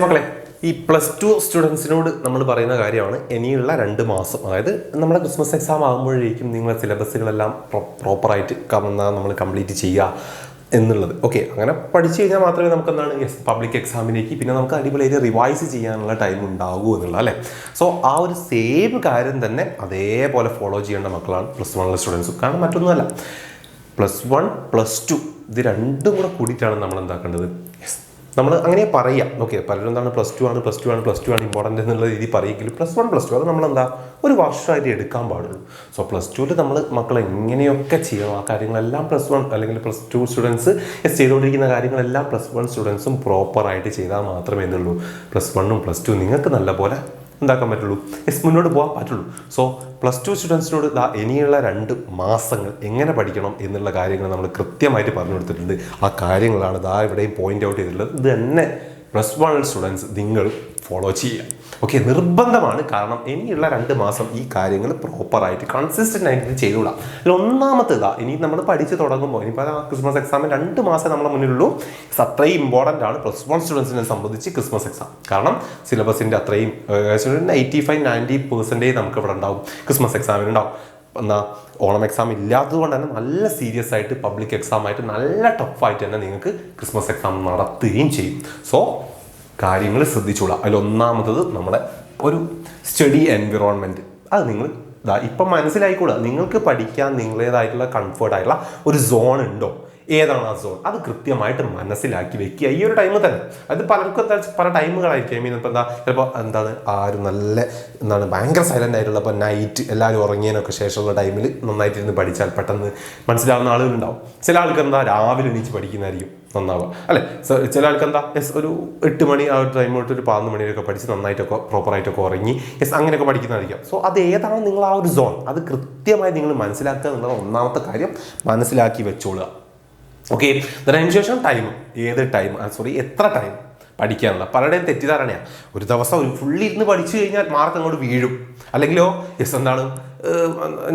മക്കളെ, ഈ +2 സ്റ്റുഡൻസിനോട് നമ്മൾ പറയുന്ന കാര്യമാണ് ഇനിയുള്ള 2 മാസം, അതായത് നമ്മുടെ ക്രിസ്മസ് എക്സാം ആകുമ്പോഴേക്കും നിങ്ങളെ സിലബസുകളെല്ലാം പ്രോപ്പറായിട്ട് നമ്മൾ കംപ്ലീറ്റ് ചെയ്യുക എന്നുള്ളത്. ഓക്കെ, അങ്ങനെ പഠിച്ചു കഴിഞ്ഞാൽ മാത്രമേ നമുക്ക് എന്താണ് പബ്ലിക് എക്സാമിലേക്ക് പിന്നെ നമുക്ക് അടിപൊളിയായിട്ട് റിവൈസ് ചെയ്യാനുള്ള ടൈം ഉണ്ടാകൂ എന്നുള്ളത് അല്ലേ. സോ ആ ഒരു സെയിം കാര്യം തന്നെ അതേപോലെ ഫോളോ ചെയ്യേണ്ട മക്കളാണ് +1 സ്റ്റുഡൻസും. കാരണം മറ്റൊന്നുമല്ല, +1 +2 ഇത് രണ്ടും കൂടെ കൂടിയിട്ടാണ് നമ്മൾ എന്താക്കേണ്ടത്. നമ്മൾ അങ്ങനെ പറയാം. ഓക്കെ, പലരും എന്താണ് +2 ആണ് ഇമ്പോർട്ടൻ്റ് എന്നുള്ള രീതി പറയുമെങ്കിലും +1 +2 അത് നമ്മളെന്താ ഒരു വർഷമായിട്ട് എടുക്കാൻ പാടുള്ളൂ. സോ +2 നമ്മൾ മക്കൾ എങ്ങനെയൊക്കെ ചെയ്യണം ആ കാര്യങ്ങളെല്ലാം +1 അല്ലെങ്കിൽ +2 സ്റ്റുഡൻസ് ചെയ്തുകൊണ്ടിരിക്കുന്ന കാര്യങ്ങളെല്ലാം +1 സ്റ്റുഡൻസും പ്രോപ്പറായിട്ട് ചെയ്താൽ മാത്രമേ എന്തുള്ളൂ +1ഉം +2 നിങ്ങൾക്ക് നല്ലപോലെ എന്താക്കാൻ പറ്റുള്ളൂ, മുന്നോട്ട് പോകാൻ പറ്റുള്ളൂ. സോ +2 സ്റ്റുഡൻസിനോട് ഇനിയുള്ള 2 മാസങ്ങൾ എങ്ങനെ പഠിക്കണം എന്നുള്ള കാര്യങ്ങൾ നമ്മൾ കൃത്യമായിട്ട് പറഞ്ഞു കൊടുത്തിട്ടുണ്ട്. ആ കാര്യങ്ങളാണ് ഇവിടെയും പോയിന്റ് ഔട്ട് ചെയ്തിട്ടുള്ളത്. ഇത് തന്നെ +1 സ്റ്റുഡൻസ് നിങ്ങൾ ഫോളോ ചെയ്യുക. ഓക്കെ, നിർബന്ധമാണ്. കാരണം ഇനിയുള്ള 2 മാസം ഈ കാര്യങ്ങൾ പ്രോപ്പറായിട്ട് കൺസിസ്റ്റൻ്റ് ആയിട്ട് ചെയ്തുകൂടാ. അതിൽ ഒന്നാമത്തേതാ, ഇനി നമ്മൾ പഠിച്ച് തുടങ്ങുമ്പോൾ ഇനിയിപ്പോൾ ക്രിസ്മസ് എക്സാമിന് 2 മാസം നമ്മളെ മുന്നിലുള്ളൂ. അത്രയും ഇമ്പോർട്ടൻ്റ് ആണ് +1 സ്റ്റുഡൻസിനെ സംബന്ധിച്ച് ക്രിസ്മസ് എക്സാം. കാരണം സിലബസിൻ്റെ അത്രയും 85-90% നമുക്ക് ഇവിടെ ഉണ്ടാവും ക്രിസ്മസ് എക്സാമിന് ഉണ്ടാവും. എന്നാൽ ഓണം എക്സാം ഇല്ലാത്തത് കൊണ്ട് തന്നെ നല്ല സീരിയസ് ആയിട്ട് പബ്ലിക് എക്സാം ആയിട്ട് നല്ല ടഫായിട്ട് തന്നെ നിങ്ങൾക്ക് ക്രിസ്മസ് എക്സാം നടത്തുകയും ചെയ്യും. സോ കാര്യങ്ങൾ ശ്രദ്ധിച്ചോളാം. അതിലൊന്നാമത്തത് നമ്മുടെ ഒരു സ്റ്റഡി എൻവിറോൺമെൻറ്റ്. അത് നിങ്ങൾ ഇപ്പം മനസ്സിലായിക്കൂടാ. നിങ്ങൾക്ക് പഠിക്കാൻ നിങ്ങളേതായിട്ടുള്ള കംഫർട്ടായിട്ടുള്ള ഒരു സോൺ ഉണ്ടോ, ഏതാണ് ആ സോൺ, അത് കൃത്യമായിട്ട് മനസ്സിലാക്കി വെക്കുക ഈ ഒരു ടൈമിൽ തന്നെ. അത് പലർക്കും എന്താ പല ടൈമുകളായിരിക്കും. ഇപ്പോൾ ചിലപ്പോൾ ആരും ഭയങ്കര സൈലൻ്റ് ആയിട്ടുള്ള ഇപ്പോൾ നൈറ്റ് എല്ലാവരും ഉറങ്ങിയതിനൊക്കെ ശേഷമുള്ള ടൈമിൽ നന്നായിട്ടിരുന്ന് പഠിച്ചാൽ പെട്ടെന്ന് മനസ്സിലാവുന്ന ആളുകളുണ്ടാവും. ചില ആൾക്ക് രാവിലെ എണീച്ച് പഠിക്കുന്നതായിരിക്കും നന്നാവുക അല്ലേ. ചില ആൾക്ക് ഒരു 8 മണി ആ ഒരു ടൈം തൊട്ട് ഒരു 11 മണിയൊക്കെ പഠിച്ച് നന്നായിട്ടൊക്കെ പ്രോപ്പറായിട്ടൊക്കെ ഉറങ്ങി അങ്ങനെയൊക്കെ പഠിക്കുന്നതായിരിക്കും. സോ അത് ഏതാണ് നിങ്ങൾ ആ ഒരു സോൺ, അത് കൃത്യമായി നിങ്ങൾ മനസ്സിലാക്കുക എന്നുള്ളത് ഒന്നാമത്തെ കാര്യം. മനസ്സിലാക്കി വെച്ചോളുക. ഓക്കെ, അതിനുശേഷം എത്ര ടൈം പഠിക്കാനുള്ള പലരുടെയും തെറ്റിദ്ധാരണയാണ്. ഒരു ദിവസം ഫുള്ളി ഇരുന്ന് പഠിച്ചു കഴിഞ്ഞാൽ മാർക്ക് അങ്ങോട്ട് വീഴും. അല്ലെങ്കിലോ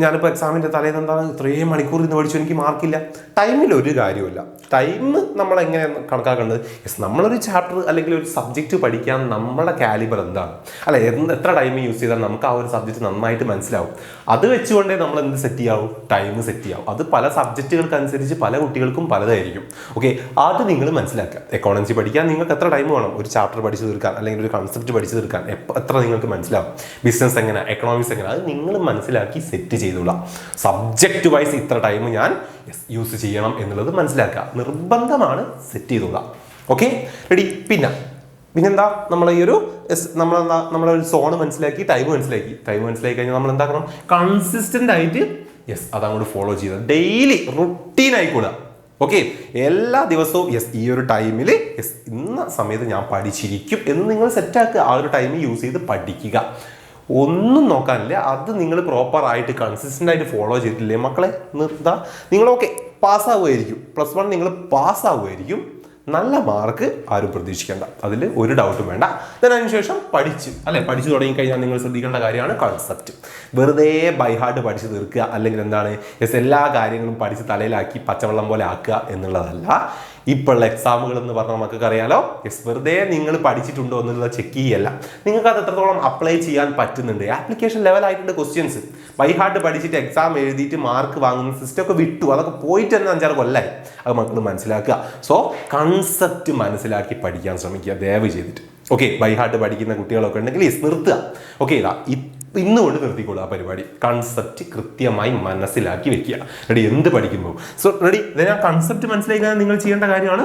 ഞാനിപ്പോൾ എക്സാമിൻ്റെ തലേന്ന് ഇത്രയും മണിക്കൂർ ഇരുന്ന് പഠിച്ചു എനിക്ക് മാർക്കില്ല. ടൈമിൽ ഒരു കാര്യമില്ല. ടൈം നമ്മളെങ്ങനെ കണക്കാക്കേണ്ടത്, നമ്മളൊരു ചാപ്റ്റർ അല്ലെങ്കിൽ ഒരു സബ്ജക്റ്റ് പഠിക്കാൻ നമ്മുടെ കാലിബർ എന്താണ്, അല്ലെ എത്ര ടൈം യൂസ് ചെയ്താൽ നമുക്ക് ആ ഒരു സബ്ജക്റ്റ് നന്നായിട്ട് മനസ്സിലാവും. അത് വെച്ചുകൊണ്ടേ നമ്മൾ എന്ത് സെറ്റ് ചെയ്യാവും, ടൈം സെറ്റ് ചെയ്യാവും. അത് പല സബ്ജക്റ്റുകൾക്കനുസരിച്ച് പല കുട്ടികൾക്കും പലതായിരിക്കും. ഓക്കെ, അത് നിങ്ങൾ മനസ്സിലാക്കുക. എക്കോണമിക്സ് പഠിക്കാൻ നിങ്ങൾക്ക് എത്ര ടൈം വേണം ഒരു ചാപ്റ്റർ പഠിച്ചു തീർക്കാൻ, അല്ലെങ്കിൽ ഒരു കൺസെപ്റ്റ് പഠിച്ചു തീർക്കാൻ എത്ര നിങ്ങൾക്ക് മനസ്സിലാവും. ബിസിനസ് എങ്ങനെ, എക്കണോമിക്സ് എങ്ങനെ, അത് നിങ്ങൾ മനസ്സിലാക്കി സെറ്റ് ചെയ്തോളാം. സബ്ജക്റ്റ് വൈസ് ഇത്ര ടൈം ഞാൻ യൂസ് ചെയ്യണം എന്നുള്ളത് മനസ്സിലാക്കുക. നിർബന്ധമാണ്, സെറ്റ് ചെയ്തോളാം. Okay, ready. പിന്നെന്താ നമ്മളെ ഈ ഒരു നമ്മളൊരു സോൺ മനസ്സിലാക്കി, ടൈം മനസ്സിലാക്കി കഴിഞ്ഞാൽ നമ്മൾ എന്താക്കണം, കൺസിസ്റ്റന്റ് ആയിട്ട് അതങ്ങോട്ട് ഫോളോ ചെയ്ത് ഡെയിലി റുട്ടീൻ ആയിക്കൂടാ. ഓക്കെ, എല്ലാ ദിവസവും ഈ ഒരു ടൈമിൽ ഇന്ന സമയത്ത് ഞാൻ പഠിച്ചിരിക്കും എന്ന് നിങ്ങൾ സെറ്റാക്കുക. ആ ഒരു ടൈം യൂസ് ചെയ്ത് പഠിക്കുക. ഒന്നും നോക്കാനില്ല. അത് നിങ്ങൾ പ്രോപ്പറായിട്ട് കൺസിസ്റ്റൻ്റ് ആയിട്ട് ഫോളോ ചെയ്തിട്ടില്ലേ മക്കളെ, നിങ്ങൾ ഓക്കെ പാസ്സാവുമായിരിക്കും. +1 നിങ്ങൾ പാസ്സാവുമായിരിക്കും. നല്ല മാർക്ക് ആരും പ്രതീക്ഷിക്കേണ്ട, അതിൽ ഒരു ഡൗട്ടും വേണ്ട. അതിനുശേഷം പഠിച്ചു തുടങ്ങിക്കഴിഞ്ഞാൽ നിങ്ങൾ ശ്രദ്ധിക്കേണ്ട കാര്യമാണ് കൺസെപ്റ്റ്. വെറുതെ ബൈ ഹാർട്ട് പഠിച്ച് തീർക്കുക, അല്ലെങ്കിൽ എല്ലാ കാര്യങ്ങളും പഠിച്ച് തലയിലാക്കി പച്ചവെള്ളം പോലെ ആക്കുക എന്നുള്ളതല്ല. ഇപ്പോഴുള്ള എക്സാമുകൾ എന്ന് പറഞ്ഞാൽ നമുക്കൊക്കെ അറിയാലോ, വെറുതെ നിങ്ങൾ പഠിച്ചിട്ടുണ്ടോ എന്നുള്ളത് ചെക്ക് ചെയ്യല്ല, നിങ്ങൾക്ക് അത് എത്രത്തോളം അപ്ലൈ ചെയ്യാൻ പറ്റുന്നുണ്ട്. ആപ്ലിക്കേഷൻ ലെവലായിട്ടുണ്ട് ക്വസ്റ്റ്യൻസ്. ബൈ ഹാർട്ട് പഠിച്ചിട്ട് എക്സാം എഴുതിയിട്ട് മാർക്ക് വാങ്ങുന്ന സിസ്റ്റം ഒക്കെ വിട്ടു. അതൊക്കെ പോയിട്ട് തന്നെ 5-6 കൊല്ലമായി. അത് മക്കൾ മനസ്സിലാക്കുക. സോ കൺസെപ്റ്റ് മനസ്സിലാക്കി പഠിക്കാൻ ശ്രമിക്കുക ദയവ് ചെയ്തിട്ട്. ഓക്കെ, ബൈ ഹാർട്ട് പഠിക്കുന്ന കുട്ടികളൊക്കെ ഉണ്ടെങ്കിൽ നിർത്തുക. ഓക്കെ, ഇന്നുകൊണ്ട് നിർത്തിക്കോളൂ ആ പരിപാടി. കൺസെപ്റ്റ് കൃത്യമായി മനസ്സിലാക്കി വെക്കുക. റെഡി, എന്ത് പഠിക്കുമ്പോൾ റെഡി. ആ കൺസെപ്റ്റ് മനസ്സിലാക്കാൻ നിങ്ങൾ ചെയ്യേണ്ട കാര്യമാണ്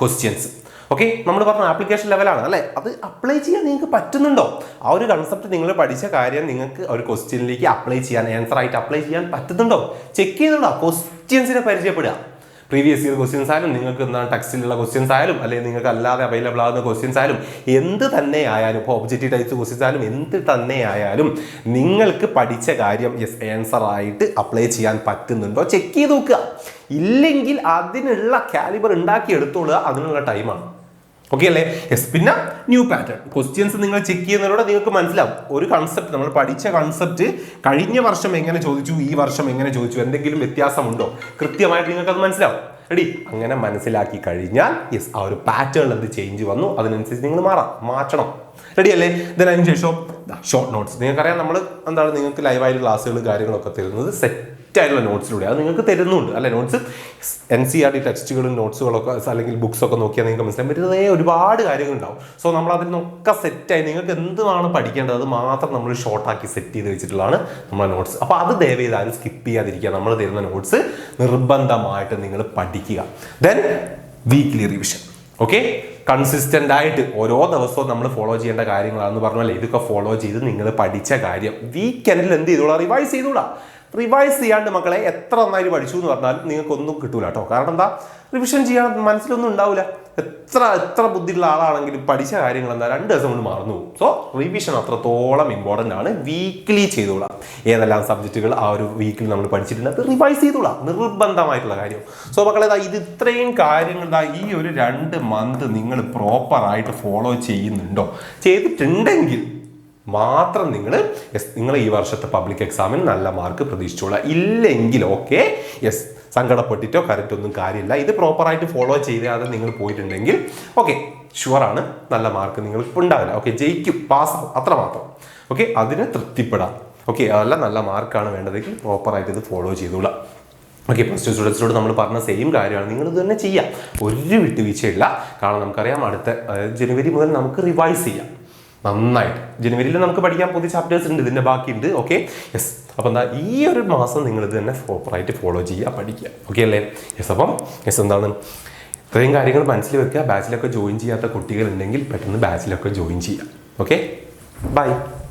ക്വസ്റ്റ്യൻസ്. ഓക്കെ, നമ്മൾ പറഞ്ഞ ആപ്ലിക്കേഷൻ ലെവലാണ് അല്ലേ, അത് അപ്ലൈ ചെയ്യാൻ നിങ്ങൾക്ക് പറ്റുന്നുണ്ടോ? ആ ഒരു കൺസെപ്റ്റ് നിങ്ങൾ പഠിച്ച കാര്യം നിങ്ങൾക്ക് ഒരു ക്വസ്റ്റ്യനിലേക്ക് അപ്ലൈ ചെയ്യാൻ, ആൻസർ ആയിട്ട് അപ്ലൈ ചെയ്യാൻ പറ്റുന്നുണ്ടോ ചെക്ക് ചെയ്തോളൂ. ക്വസ്റ്റ്യൻസിനെ പരിചയപ്പെടുക. പ്രീവിയസ് ഇയർ ക്വസ്റ്റ്യൻസ് ആയാലും, നിങ്ങൾക്ക് ടെക്സ്റ്റിലുള്ള ക്വസ്റ്റ്യൻസ് ആയാലും, അല്ലെങ്കിൽ നിങ്ങൾക്ക് അല്ലാതെ അവൈലബിൾ ആകുന്ന ക്വസ്റ്റ്യൻസ് ആയാലും, എന്ത് തന്നെ ആയാലും, ഇപ്പോൾ ഒബ്ജക്റ്റീവ് ടൈപ്സ് ക്വസ്റ്റ്യൻസ് ആയാലും, എന്ത് തന്നെ ആയാലും നിങ്ങൾക്ക് പഠിച്ച കാര്യം ആൻസർ ആയിട്ട് അപ്ലൈ ചെയ്യാൻ പറ്റുന്നുണ്ടോ ചെക്ക് ചെയ്ത് നോക്കുക. ഇല്ലെങ്കിൽ അതിനുള്ള കാലിബർ ഉണ്ടാക്കി എടുത്തോളുക. അതിനുള്ള ടൈമാണ്. ഓക്കെ അല്ലേ. പിന്നെ ന്യൂ പാറ്റേൺ ക്വസ്റ്റ്യൻസ് നിങ്ങൾ ചെക്ക് ചെയ്യുന്നതിലൂടെ നിങ്ങൾക്ക് മനസ്സിലാവും ഒരു കൺസെപ്റ്റ്, നമ്മൾ പഠിച്ച കൺസെപ്റ്റ് കഴിഞ്ഞ വർഷം എങ്ങനെ ചോദിച്ചു, ഈ വർഷം എങ്ങനെ ചോദിച്ചു, എന്തെങ്കിലും വ്യത്യാസമുണ്ടോ, കൃത്യമായിട്ട് നിങ്ങൾക്ക് അത് മനസ്സിലാവും. റെഡി? അങ്ങനെ മനസ്സിലാക്കി കഴിഞ്ഞാൽ യെസ് ആ ഒരു പാറ്റേണിൽ എന്ത് ചേഞ്ച് വന്നു അതിനനുസരിച്ച് നിങ്ങൾ മാറ്റണം. റെഡി അല്ലേ? അതിന് ശേഷം ഷോർട്ട് നോട്ട്സ്. നിങ്ങൾക്കറിയാം നമ്മൾ എന്താണ് നിങ്ങൾക്ക് ലൈവായിട്ട് ക്ലാസ്സുകൾ കാര്യങ്ങളൊക്കെ തരുന്നത് സെറ്റായിട്ടുള്ള നോട്ട്സിലൂടെ അത് നിങ്ങൾക്ക് തരുന്നുണ്ട് അല്ലെ? നോട്ട്സ് NCERT ടെക്സ്റ്റുകളും നോട്ട്സുകളൊക്കെ അല്ലെങ്കിൽ ബുക്സൊക്കെ നോക്കിയാൽ നിങ്ങൾക്ക് മനസ്സിലാൻ പറ്റുന്നതേ ഒരുപാട് കാര്യങ്ങളുണ്ടാവും. സോ നമ്മൾ അതിനൊക്കെ സെറ്റായി നിങ്ങൾക്ക് എന്താണ് പഠിക്കേണ്ടത് അത് മാത്രം നമ്മൾ ഷോർട്ടാക്കി സെറ്റ് ചെയ്ത് വെച്ചിട്ടുള്ളതാണ് നമ്മളെ നോട്ട്സ്. അപ്പോൾ അത് ദയവ് ചെയ്ത് ആരും സ്കിപ്പ് ചെയ്യാതിരിക്കുക. നമ്മൾ തരുന്ന നോട്ട്സ് നിർബന്ധമായിട്ട് നിങ്ങൾ പഠിക്കുക. Then weekly revision. Okay, consistent ആയിട്ട് ഓരോ ദിവസവും നമ്മൾ ഫോളോ ചെയ്യേണ്ട കാര്യങ്ങളാണെന്ന് പറഞ്ഞാൽ ഇതൊക്കെ ഫോളോ ചെയ്ത് നിങ്ങൾ പഠിച്ച കാര്യം വീക്കെൻഡിൽ എന്ത് ചെയ്തോളാം? റിവൈസ് ചെയ്തോളാം. റിവൈസ് ചെയ്യാണ്ട് മക്കളെ എത്ര നന്നായിട്ട് പഠിച്ചു എന്ന് പറഞ്ഞാൽ നിങ്ങൾക്കൊന്നും കിട്ടൂല കേട്ടോ. കാരണം എന്താ? റിവിഷൻ ചെയ്യാൻ മനസ്സിലൊന്നും ഉണ്ടാവില്ല. എത്ര ബുദ്ധിയുള്ള ആളാണെങ്കിലും പഠിച്ച കാര്യങ്ങൾ എന്താ 2 ദിവസം കൊണ്ട് മറന്നു പോകും. സോ റിവിഷൻ അത്രത്തോളം ഇമ്പോർട്ടൻ്റ് ആണ്. വീക്ക്ലി ചെയ്തോളാം. ഏതെല്ലാം സബ്ജക്റ്റുകൾ ആ ഒരു വീക്കിൽ നമ്മൾ പഠിച്ചിട്ടുണ്ട് അത് റിവൈസ് ചെയ്തോളാം, നിർബന്ധമായിട്ടുള്ള കാര്യം. സോ മക്കളെ ഇത് ഇത്രയും കാര്യങ്ങൾ ഈ ഒരു 2 മന്ത് നിങ്ങൾ പ്രോപ്പറായിട്ട് ഫോളോ ചെയ്യുന്നുണ്ടോ? ചെയ്തിട്ടുണ്ടെങ്കിൽ മാത്രം നിങ്ങൾ ഈ വർഷത്തെ പബ്ലിക് എക്സാമിന് നല്ല മാർക്ക് പ്രതീക്ഷിച്ചോളാം. ഇല്ലെങ്കിൽ ഓക്കെ യെസ് സങ്കടപ്പെട്ടിട്ടോ കരറ്റൊന്നും കാര്യമില്ല. ഇത് പ്രോപ്പറായിട്ട് ഫോളോ ചെയ്യാതെ നിങ്ങൾ പോയിട്ടുണ്ടെങ്കിൽ ഓക്കെ ഷുവറാണ് നല്ല മാർക്ക് നിങ്ങൾക്ക് ഉണ്ടാവില്ല. ഓക്കെ, ജയിക്കും, പാസ്സാവും, അത്രമാത്രം. ഓക്കെ, അതിന് തൃപ്തിപ്പെടാം. ഓക്കെ, അതല്ല നല്ല മാർക്കാണ് വേണ്ടതെങ്കിൽ പ്രോപ്പറായിട്ട് ഇത് ഫോളോ ചെയ്തോളാം. ഓക്കെ, പ്ലസ് 2 സ്റ്റുഡൻസിനോട് നമ്മൾ പറഞ്ഞ സെയിം കാര്യമാണ്. നിങ്ങൾ ഇത് തന്നെ ചെയ്യാം, ഒരു വിട്ടുവീഴ്ചയില്ല. കാരണം നമുക്കറിയാം അടുത്ത ജനുവരി മുതൽ നമുക്ക് റിവൈസ് ചെയ്യാം നന്നായിട്ട്. ജനുവരിയിൽ നമുക്ക് പഠിക്കാൻ പുതിയ ചാപ്റ്റേഴ്സ് ഉണ്ട്, ഇതിൻ്റെ ബാക്കിയുണ്ട്. ഓക്കെ യെസ്, അപ്പോൾ എന്താ ഈ ഒരു മാസം നിങ്ങൾ ഇത് തന്നെ പ്രോപ്പറായിട്ട് ഫോളോ ചെയ്യുക, പഠിക്കുക. ഓക്കെ അല്ലേ? യെസ്, അപ്പം യെസ് എന്താണ് ഇത്രയും കാര്യങ്ങൾ മനസ്സിൽ വെക്കുക. ബാച്ചിലൊക്കെ ജോയിൻ ചെയ്യാത്ത കുട്ടികളുണ്ടെങ്കിൽ പെട്ടെന്ന് ബാച്ചിലൊക്കെ ജോയിൻ ചെയ്യാം. Okay, by.